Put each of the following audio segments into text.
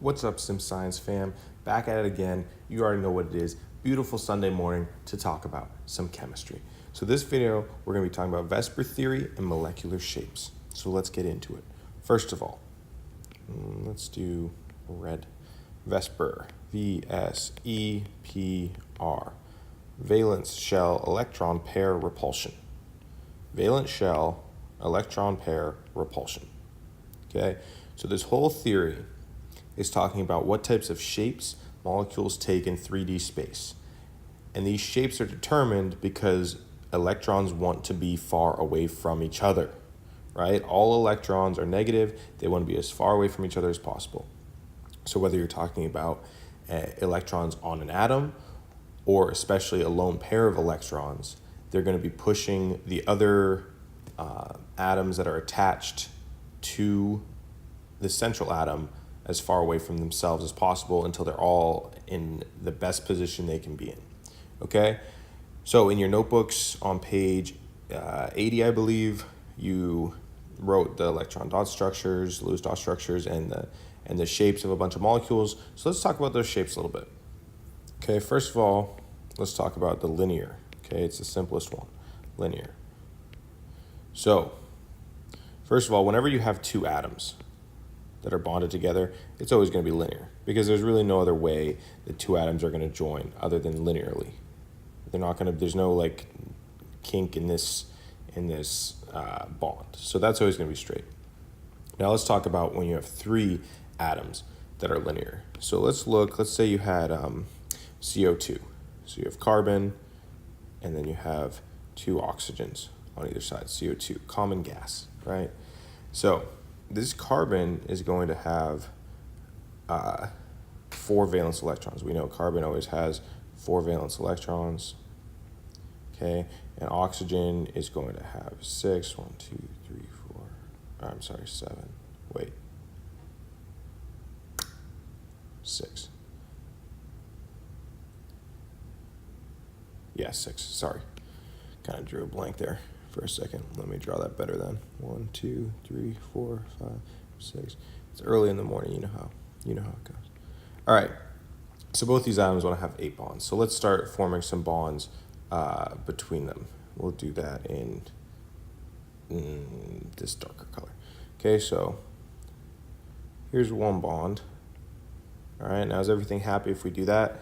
What's up, Sim Science fam? Back at it again. You already know what it is. Beautiful Sunday morning to talk about some chemistry. So this video, we're going to be talking about VSEPR theory and molecular shapes. So let's get into it. First of all, let's do red. VSEPR, V-S-E-P-R. Valence shell electron pair repulsion. Valence shell electron pair repulsion. Okay, so this whole theory is talking about what types of shapes molecules take in 3D space. And these shapes are determined because electrons want to be far away from each other, right? All electrons are negative. They want to be as far away from each other as possible. So whether you're talking about electrons on an atom or especially a lone pair of electrons, they're going to be pushing the other atoms that are attached to the central atom as far away from themselves as possible until they're all in the best position they can be in. Okay, so in your notebooks on page 80, I believe, you wrote the electron dot structures, Lewis dot structures, and the shapes of a bunch of molecules. So let's talk about those shapes a little bit. Okay, first of all, let's talk about the linear. Okay, it's the simplest one, linear. So first of all, whenever you have two atoms that are bonded together, it's always going to be linear because there's really no other way the two atoms are going to join other than linearly. They're not going to. There's no like kink in this bond. So that's always going to be straight. Now let's talk about when you have three atoms that are linear. So let's say you had CO2. So you have carbon, and then you have two oxygens on either side, CO2, common gas, right? So this carbon is going to have 4 valence electrons. We know carbon always has 4 valence electrons, okay? And oxygen is going to have 6, 1, 2, 3, 4, I'm sorry, 7, wait, 6. Yeah, 6, sorry. Kind of drew a blank there for a second. Let me draw that better then. 1, 2, 3, 4, 5, 6. It's early in the morning, you know how it goes. All right, so both these atoms want to have 8 bonds. So let's start forming some bonds between them. We'll do that in this darker color. Okay, so here's one bond. All right, now is everything happy if we do that?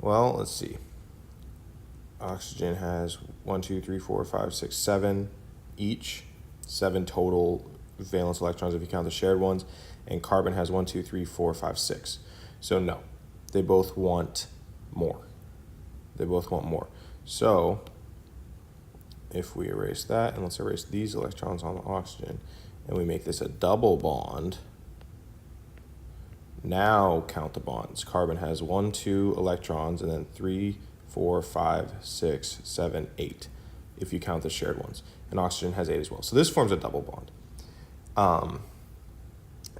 Well, let's see. Oxygen has 1, 2, 3, 4, 5, 6, 7 each, 7 total valence electrons if you count the shared ones, and carbon has 1, 2, 3, 4, 5, 6. So no, they both want more. They both want more. So if we erase that, and let's erase these electrons on the oxygen, and we make this a double bond, now count the bonds. Carbon has 1, 2 electrons, and then 3, 4, 5, 6, 7, 8, if you count the shared ones. And oxygen has 8 as well. So this forms a double bond.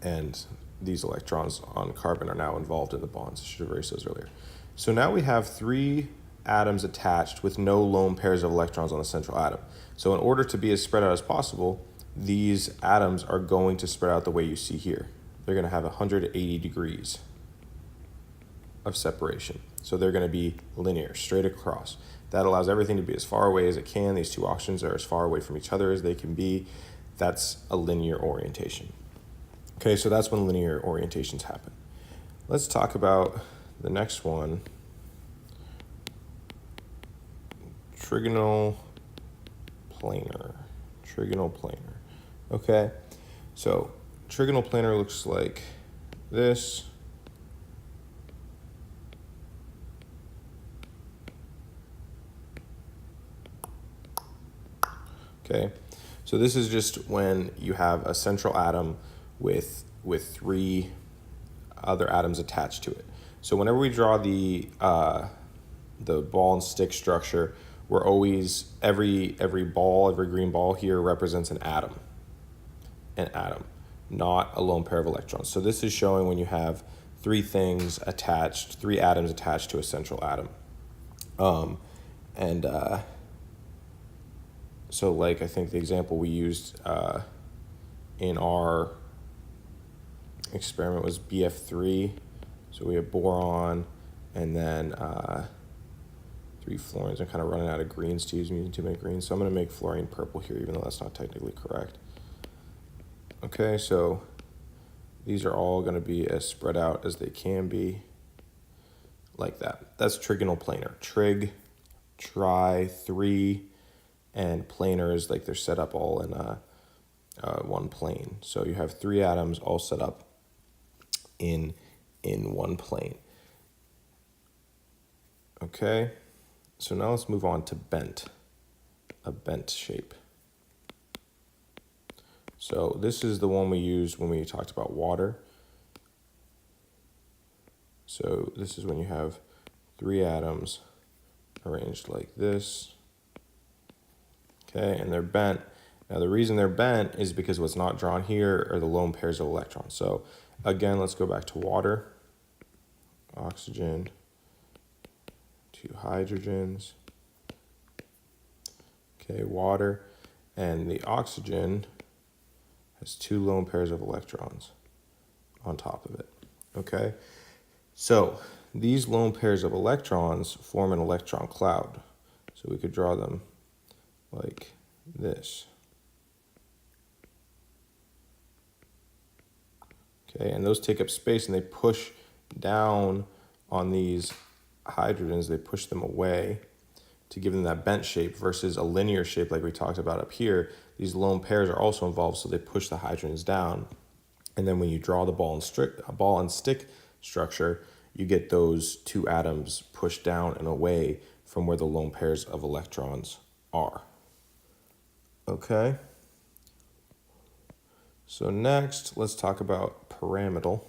And these electrons on carbon are now involved in the bonds. I should have erased those earlier. So now we have 3 atoms attached with no lone pairs of electrons on the central atom. So in order to be as spread out as possible, these atoms are going to spread out the way you see here. They're going to have 180 degrees of separation. So they're going to be linear, straight across. That allows everything to be as far away as it can. These two oxygens are as far away from each other as they can be. That's a linear orientation. Okay, so that's when linear orientations happen. Let's talk about the next one, trigonal planar. Trigonal planar. Okay, so trigonal planar looks like this. Okay, so this is just when you have a central atom with 3 other atoms attached to it. So whenever we draw the ball and stick structure, we're always, every ball, every green ball here represents an atom, not a lone pair of electrons. So this is showing when you have 3 atoms attached to a central atom. So like I think the example we used in our experiment was BF3. So we have boron and then 3 fluorines. I'm kind of running out of greens to use. I'm using too many greens. So I'm going to make fluorine purple here, even though that's not technically correct. Okay, so these are all going to be as spread out as they can be, like that. That's trigonal planar. Trig, tri, 3, and planar is like they're set up all in one plane. So you have 3 atoms all set up in one plane. Okay, so now let's move on to bent, a bent shape. So this is the one we used when we talked about water. So this is when you have 3 atoms arranged like this. Okay, and they're bent. Now the reason they're bent is because what's not drawn here are the lone pairs of electrons. So again, let's go back to water. Oxygen, 2 hydrogens. Okay, water, and the oxygen has 2 lone pairs of electrons on top of it. Okay, so these lone pairs of electrons form an electron cloud. So we could draw them like this. Okay, and those take up space and they push down on these hydrogens, they push them away to give them that bent shape versus a linear shape like we talked about up here. These lone pairs are also involved, so they push the hydrogens down. And then when you draw the ball and stick structure, you get those 2 atoms pushed down and away from where the lone pairs of electrons are. Okay. So next, let's talk about pyramidal.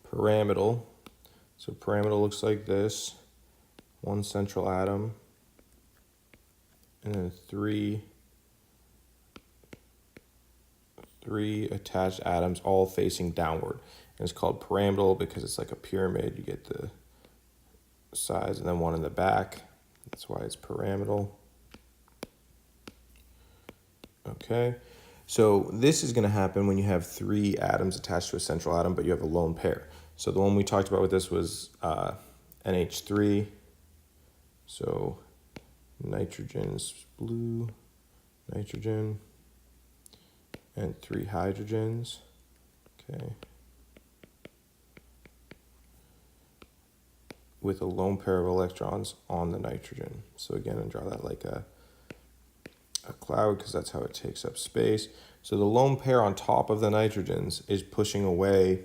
Pyramidal. So pyramidal looks like this. 1 central atom, and then 3 attached atoms all facing downward. And it's called pyramidal because it's like a pyramid. You get the sides and then 1 in the back. That's why it's pyramidal. Okay, so this is going to happen when you have 3 atoms attached to a central atom, but you have a lone pair. So the one we talked about with this was NH3. So nitrogen's blue, nitrogen, and 3 hydrogens. Okay. With a lone pair of electrons on the nitrogen. So again, I'll draw that like a cloud because that's how it takes up space. So the lone pair on top of the nitrogens is pushing away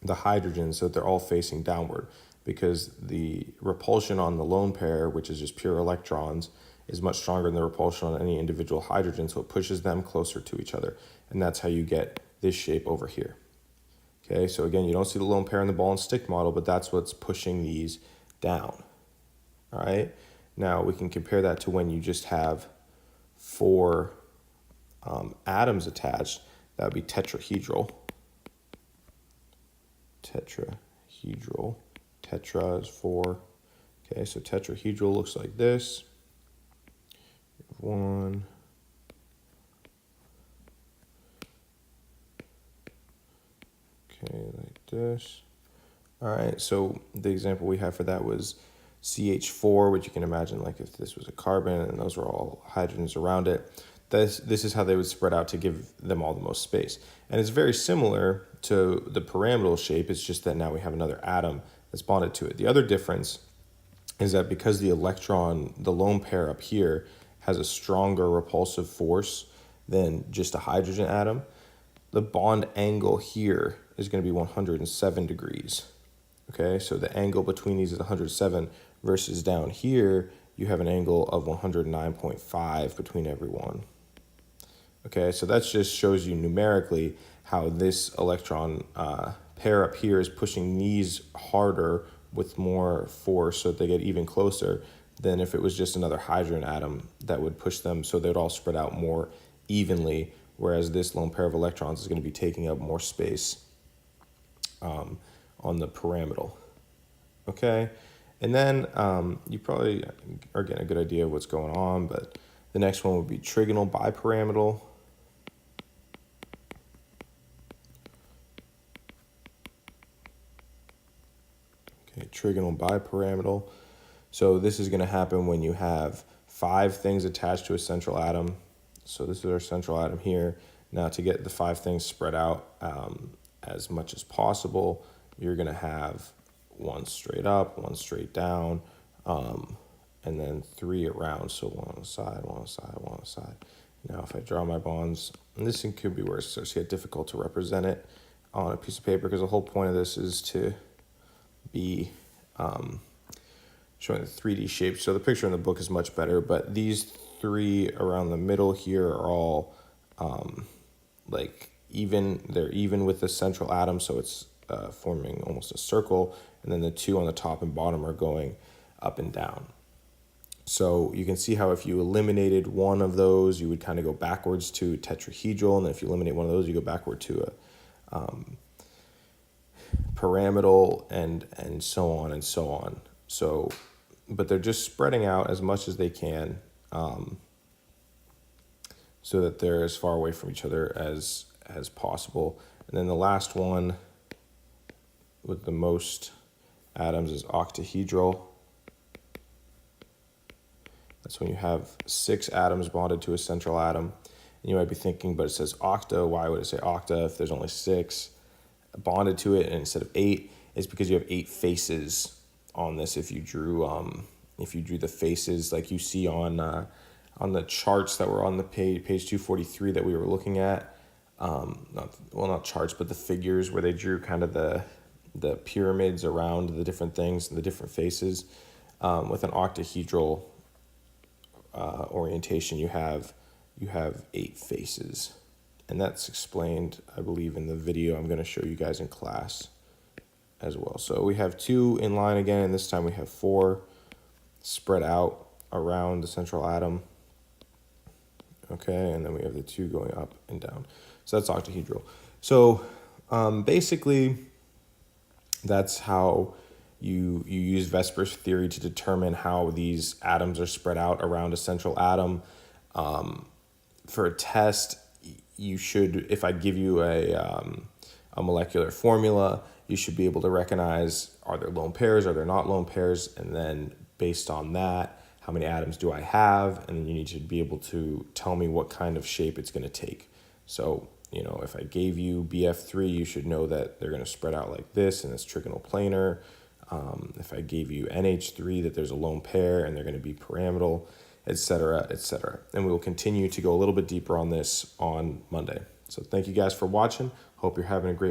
the hydrogens so that they're all facing downward, because the repulsion on the lone pair, which is just pure electrons, is much stronger than the repulsion on any individual hydrogen, so it pushes them closer to each other. And that's how you get this shape over here. Okay, so again, you don't see the lone pair in the ball and stick model, but that's what's pushing these down. All right, now we can compare that to when you just have 4 atoms attached. That would be tetrahedral. Tetrahedral. Tetra is 4. Okay, so tetrahedral looks like this. 1. Okay, like this. All right, so the example we have for that was CH4, which you can imagine like if this was a carbon and those were all hydrogens around it. This is how they would spread out to give them all the most space. And it's very similar to the pyramidal shape. It's just that now we have another atom that's bonded to it. The other difference is that because the electron, the lone pair up here, has a stronger repulsive force than just a hydrogen atom, the bond angle here is going to be 107 degrees. Okay, so the angle between these is 107 versus down here, you have an angle of 109.5 between every one. Okay, so that just shows you numerically how this electron pair up here is pushing these harder with more force so that they get even closer than if it was just another hydrogen atom that would push them so they'd all spread out more evenly, whereas this lone pair of electrons is going to be taking up more space on the pyramidal. Okay, and then you probably are getting a good idea of what's going on, but The next one would be trigonal bipyramidal. Okay, trigonal bipyramidal. So this is going to happen when you have 5 things attached to a central atom. So this is our central atom here. Now to get the 5 things spread out as much as possible, you're going to have 1 straight up, 1 straight down, and then 3 around. So 1 on the side, 1 on the side, 1 on the side. Now if I draw my bonds, and this thing could be where it starts to get difficult to represent it on a piece of paper, because the whole point of this is to be showing the 3D shapes. So the picture in the book is much better, but these 3 around the middle here are all like even. They're even with the central atom, so it's forming almost a circle, and then the 2 on the top and bottom are going up and down. So you can see how if you eliminated one of those, you would kind of go backwards to tetrahedral, and then if you eliminate one of those, you go backward to a pyramidal, and so on and so on. So, but they're just spreading out as much as they can, so that they're as far away from each other as possible. And then the last one with the most atoms is octahedral. That's when you have 6 atoms bonded to a central atom. And you might be thinking, but it says octa. Why would it say octa if there's only 6 bonded to it, and instead of 8? It's because you have 8 faces on this. If you drew the faces like you see on the charts that were on the page 243 that we were looking at, not charts, but the figures where they drew kind of the pyramids around the different things and the different faces. With an octahedral orientation, you have 8 faces, and that's explained, I believe, in the video I'm going to show you guys in class as well. So we have 2 in line again, and this time we have 4 spread out around the central atom. Okay, and then we have the 2 going up and down. So that's octahedral. So basically, that's how you use VSEPR theory to determine how these atoms are spread out around a central atom. For a test, you should, if I give you a molecular formula, you should be able to recognize, are there lone pairs, are there not lone pairs, and then based on that, how many atoms do I have, and then you need to be able to tell me what kind of shape it's going to take. So, if I gave you BF3, you should know that they're going to spread out like this, and it's trigonal planar. If I gave you NH3, that there's a lone pair, and they're going to be pyramidal, etc., etc. And we will continue to go a little bit deeper on this on Monday. So thank you guys for watching. Hope you're having a great